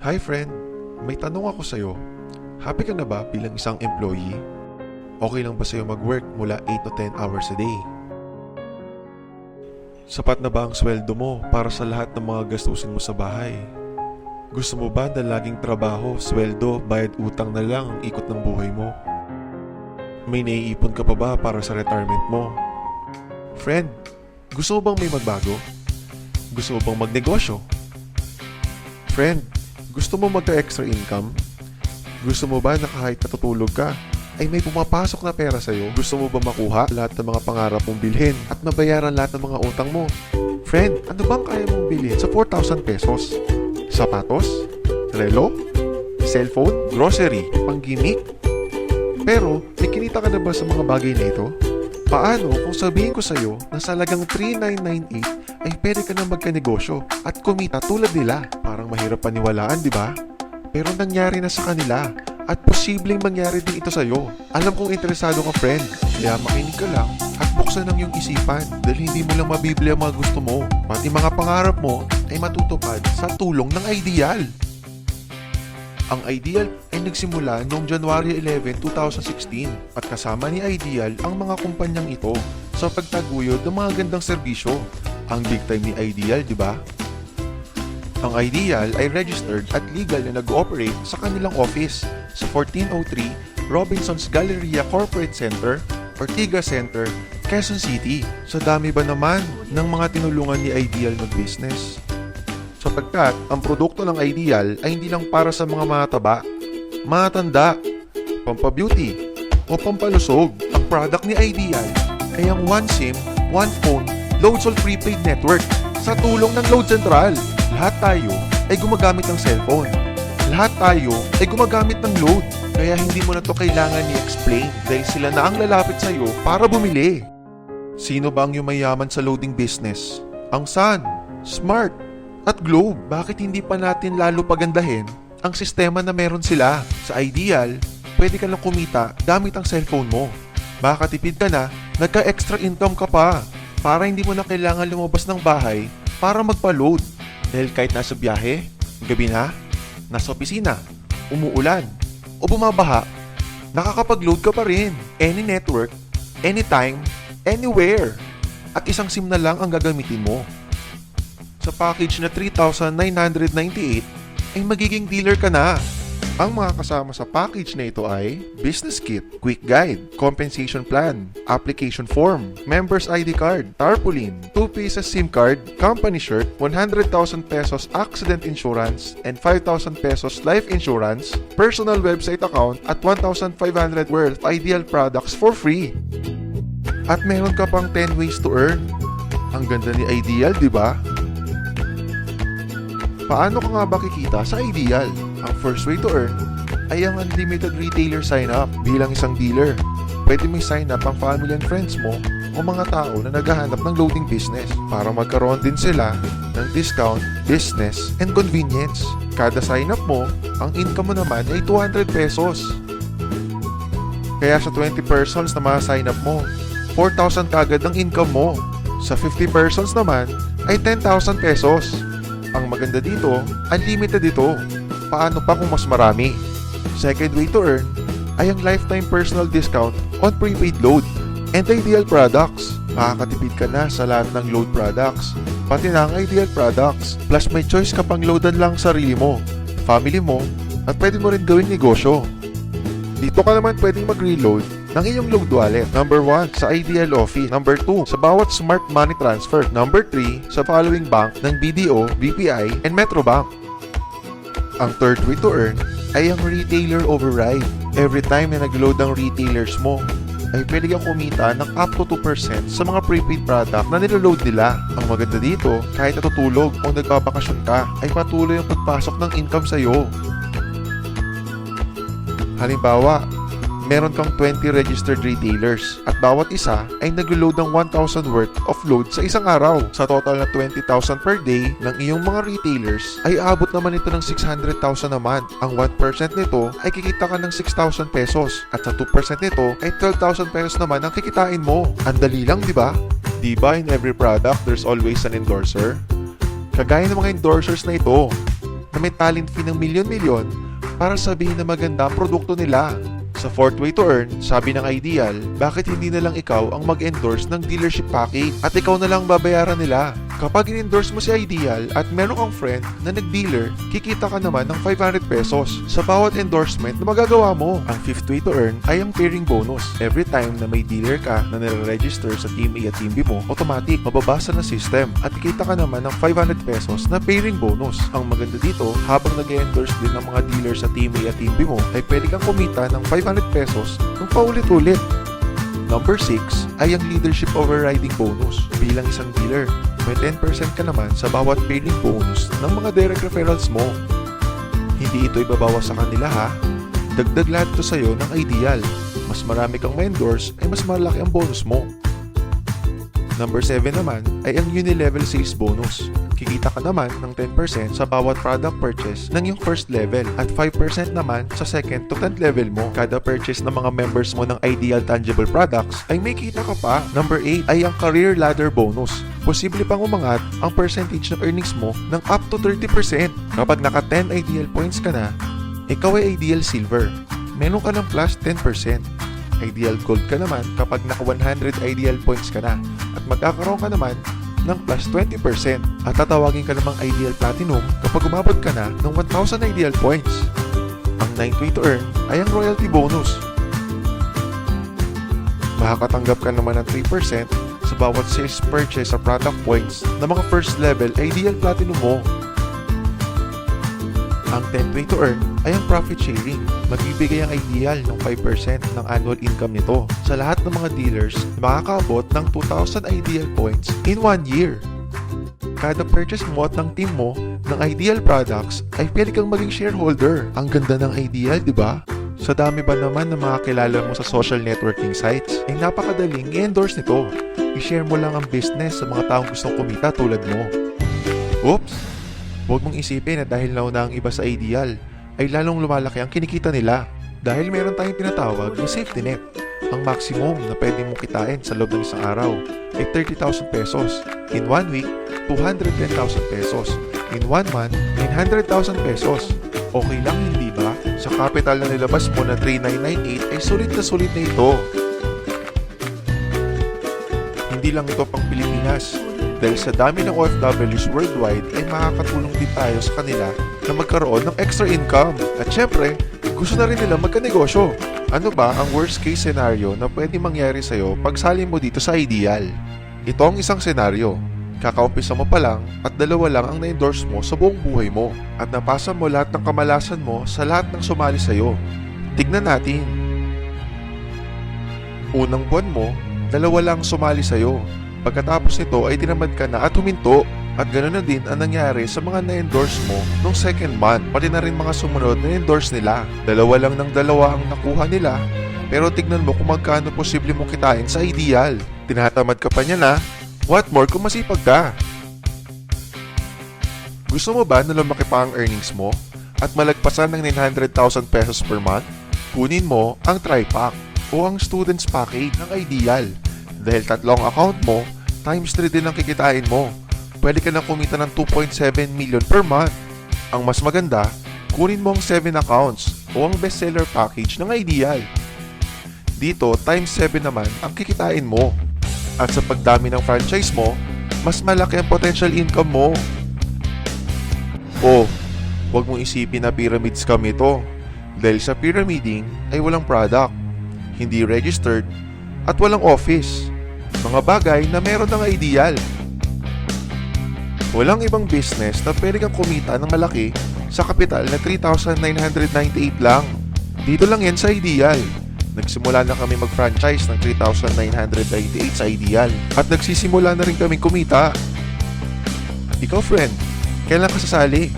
Hi friend, may tanong ako sa'yo. Happy ka na ba bilang isang employee? Okay lang ba sa'yo mag-work mula 8 to 10 hours a day? Sapat na ba ang sweldo mo para sa lahat ng mga gastusin mo sa bahay? Gusto mo ba na laging trabaho, sweldo, bayad utang na lang ang ikot ng buhay mo? May naiipon ka pa ba para sa retirement mo? Friend, gusto mo bang may magbago? Gusto mo bang magnegosyo? Friend, gusto mo magka-extra income? Gusto mo ba na kahit natutulog ka, ay may pumapasok na pera sa'yo? Gusto mo ba makuha lahat ng mga pangarap mong bilhin at mabayaran lahat ng mga utang mo? Friend, ano bang kaya mong bilhin sa 4,000 pesos? Sapatos? Relo? Cellphone? Grocery? Panggimik? Pero, may kinita ka na ba sa mga bagay na ito? Paano kung sabihin ko sa'yo na sa halagang 3,998 ay pwede ka na magkanegosyo at kumita tulad nila? Parang mahirap paniwalaan, di ba? Pero nangyari na sa kanila at posibleng mangyari din ito sa'yo. Alam kong interesado ka, friend, kaya makinig ka lang at buksan ang iyong isipan dahil hindi mo lang mabibili ang mga gusto mo. Pati mga pangarap mo ay matutupad sa tulong ng Ideal. Ang Ideal ay nagsimula noong January 11, 2016 at kasama ni Ideal ang mga kumpanyang ito sa pagtaguyod ng mga gandang serbisyo. Ang big time ni Ideal, di ba? Ang Ideal ay registered at legal na nag-ooperate sa kanilang office sa 1403 Robinson's Galleria Corporate Center, Ortigas Center, Quezon City. Sa dami ba naman ng mga tinulungan ni Ideal mag-business? Sapagkat ang produkto ng Ideal ay hindi lang para sa mga mataba, matanda, pampabeauty, o pampalusog. Ang product ni Ideal ay ang One SIM, One Phone, Loads All Prepaid Network sa tulong ng Load Central. Lahat tayo ay gumagamit ng cellphone. Lahat tayo ay gumagamit ng load. Kaya hindi mo na to kailangan i-explain dahil sila na ang lalapit sa'yo para bumili. Sino ba ang yumayaman sa loading business? Ang Sun, Smart, at Globe. Bakit hindi pa natin lalo pagandahin ang sistema na meron sila? Sa Ideal, pwede ka lang kumita gamit ang cellphone mo. Makakatipid ka na, nagka-extra income ka pa para hindi mo na kailangan lumabas ng bahay para magpa-load. Dahil kahit nasa biyahe, gabi na, nasa opisina, umuulan, o bumabaha, nakakapag-load ka pa rin. Any network, anytime, anywhere. At isang SIM na lang ang gagamitin mo. Sa package na 3,998 ay magiging dealer ka na. Ang mga kasama sa package na ito ay Business Kit, Quick Guide, Compensation Plan, Application Form, Members ID Card, Tarpaulin, 2 pieces SIM Card, Company Shirt, 100,000 pesos Accident Insurance, and 5,000 pesos Life Insurance, Personal Website Account, at 1,500 worth of Ideal products for free. At meron ka pang 10 ways to earn. Ang ganda ni Ideal, di ba? Paano ka nga ba kikita sa Ideal? Ang first way to earn ay ang unlimited retailer sign-up bilang isang dealer. Pwede may sign-up ang family and friends mo o mga tao na naghahanap ng loading business para magkaroon din sila ng discount, business, and convenience. Kada sign-up mo, ang income mo naman ay 200 pesos. Kaya sa 20 persons na mga sign-up mo, 4,000 kagad ang income mo. Sa 50 persons naman ay 10,000 pesos. Ang maganda dito, unlimited ito. Paano pa kung mas marami? Second way to earn ay ang lifetime personal discount on prepaid load and Ideal products. Makakatipid ka na sa lahat ng load products, pati na ang Ideal products. Plus may choice ka pang loadan lang sarili mo, family mo, at pwede mo rin gawing negosyo. Dito ka naman pwedeng mag-reload ng iyong load wallet. Number 1, sa Ideal Office. Number 2, sa bawat smart money transfer. Number 3, sa following bank ng BDO, BPI, and Metrobank. Ang third way to earn ay ang retailer override. Every time na nag-load ang retailers mo, ay pwede kang kumita ng up to 2% sa mga prepaid product na niloload nila. Ang maganda dito, kahit natutulog o nagbabakasyon ka, ay patuloy ang pagpasok ng income sa'yo. Halimbawa, meron kang 20 registered retailers at bawat isa ay nag-load ng 1,000 worth of load sa isang araw. Sa total na 20,000 per day ng iyong mga retailers ay abot naman ito ng 600,000 a month. Ang 1% nito ay kikita ka ng 6,000 pesos at sa 2% nito ay 12,000 pesos naman ang kikitain mo. Ang dali lang, di ba? Di ba in every product there's always an endorser? Kagaya ng mga endorsers na ito, na may talent fee ng milyon-milyon para sabihin na maganda ang produkto nila. Sa fourth way to earn, sabi ng Ideal, bakit hindi na lang ikaw ang mag-endorse ng dealership package at ikaw na lang babayaran nila? Kapag in-endorse mo si Ideal at meron kang friend na nag-dealer, kikita ka naman ng 500 pesos sa bawat endorsement na magagawa mo. Ang fifth way to earn ay ang pairing bonus. Every time na may dealer ka na nire-register sa Team A at Team B mo, automatic mababasa ng system at kikita ka naman ng 500 pesos na pairing bonus. Ang maganda dito, habang nag-endorse din ng mga dealer sa Team A at Team B mo, ay pwede kang kumita ng 500 pesos ng paulit-ulit. Number 6 ay ang leadership overriding bonus. Bilang isang dealer, may 10% ka naman sa bawat pairing bonus ng mga direct referrals mo. Hindi ito ibabawas sa kanila ha. Dagdag lahat ito sa'yo ng Ideal. Mas marami kang ma-endorse ay mas malaki ang bonus mo. Number 7 naman ay ang unilevel sales bonus. Kikita ka naman ng 10% sa bawat product purchase ng yung first level at 5% naman sa second to 10th level mo. Kada purchase ng mga members mo ng Ideal Tangible Products ay may kita ka pa. Number 8 ay ang career ladder bonus. Posible pang umangat ang percentage ng earnings mo ng up to 30%. Kapag naka 10 Ideal points ka na, ikaw ay Ideal Silver. Meron ka ng plus 10%. Ideal Gold ka naman kapag naka 100 Ideal points ka na at magkakaroon ka naman ng plus 20% at tatawagin ka namang Ideal Platinum kapag umabot ka na ng 1,000 Ideal points. Ang 9th way to earn ay ang royalty bonus. Makakatanggap ka naman ng 3% sa bawat sales purchase sa product points ng mga first level Ideal Platinum mo. Ang 10th way to earn ay ang profit sharing. Magbibigay ang Ideal ng 5% ng annual income nito sa lahat ng mga dealers na makakaabot ng 2,000 Ideal points in 1 year. Kada purchase mo at ng team mo ng Ideal products ay pwede kang maging shareholder. Ang ganda ng Ideal, di ba? Sa dami ba naman ng mga kilala mo sa social networking sites, ay napakadaling i-endorse nito. I-share mo lang ang business sa mga taong gustong kumita tulad mo. Oops! Huwag mong isipin na dahil nauna ang iba sa Ideal, ay lalong lumalaki ang kinikita nila. Dahil meron tayong tinatawag na safety net. Ang maximum na pwede mong kitain sa loob ng isang araw ay 30,000 pesos. In 1 week, 210,000 pesos. In 1 month, 900,000 pesos. Okay lang, hindi ba? Sa capital na nilabas mo na 3998 ay sulit na ito. Hindi lang ito pang Pilipinas. Dahil sa dami ng OFWs worldwide ay makakatulong din tayo sa kanila na magkaroon ng extra income. At syempre, gusto na rin nila magkanegosyo. Ano ba ang worst case scenario na pwede mangyari sa'yo pag sali mo dito sa Ideal? Ito ang isang senaryo. Kakaumpisa mo pa lang at dalawa lang ang na-endorse mo sa buong buhay mo at napasa mo lahat ng kamalasan mo sa lahat ng sumali sa'yo. Tignan natin. Unang buwan mo, dalawa lang sumali sa'yo. Pagkatapos nito ay tinamad ka na at huminto. At ganoon na din ang nangyari sa mga na-endorse mo nung second month, pati na rin mga sumunod na endorse nila. Dalawa lang ng dalawa ang nakuha nila, pero tignan mo kung magkano posible mong kitain sa Ideal. Tinatamad ka pa niya na, what more kung masipag ka? Gusto mo ba na lumaki pa ang earnings mo at malagpasan ng 900,000 pesos per month? Kunin mo ang Tri-Pack o ang Students Package ng Ideal. Dahil tatlong account mo, times 3 din ang kikitain mo. Pwede ka na kumita ng 2.7 million per month. Ang mas maganda, kunin mo ang 7 accounts o ang bestseller package ng Ideal. Dito, times 7 naman ang kikitain mo. At sa pagdami ng franchise mo, mas malaki ang potential income mo. Oh, huwag mong isipin na pyramid scam ito. Dahil sa pyramiding ay walang product, hindi registered, at walang office. Mga bagay na meron ng Ideal. Walang ibang business na pwede kang kumita ng malaki sa kapital na 3,998 lang. Dito lang yan sa Ideal. Nagsimula na kami mag-franchise ng 3,998 sa Ideal. At nagsisimula na rin kami kumita. Ikaw friend, kailan ka sasali?